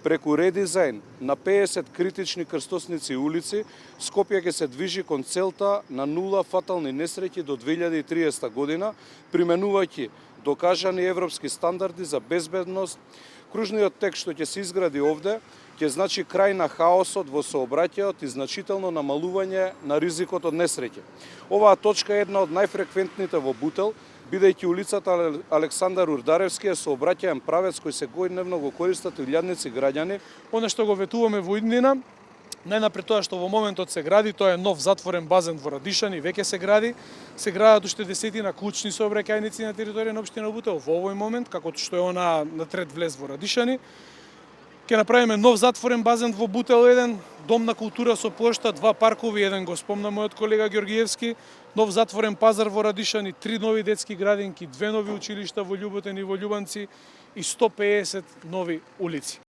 Преку редизајн на 50 критични крстосници и улици, Скопје ќе се движи кон целта на нула фатални несреќи до 2030 година, применувајќи докажани европски стандарди за безбедност. Кружниот тек што ќе се изгради овде ќе значи крај на хаосот во сообраќајот и значително намалување на ризикот од несреќи. Оваа точка е една од најфреквентните во Бутел, бидејќи улицата Александар Урдаревски е сообраќаен правец кој секојдневно го користат илјадници граѓани. Оно што го ветуваме во иднина, најнапред тоа што во моментот се гради, тоа е нов затворен базен во Радишани, веќе се гради. Се градат уште десетина клучни сообраќајници на територија на општина Бутел во овој момент, како што е она на трет влез во Радишани. Ќе направиме нов затворен базен во Бутел 1, дом на култура со плошта, 2 паркови, еден го спомна мојот колега Ѓоргиевски, нов затворен пазар во Радишани, 3 нови детски градинки, 2 нови училишта во Љуботен и во Љубанци и 150 нови улици.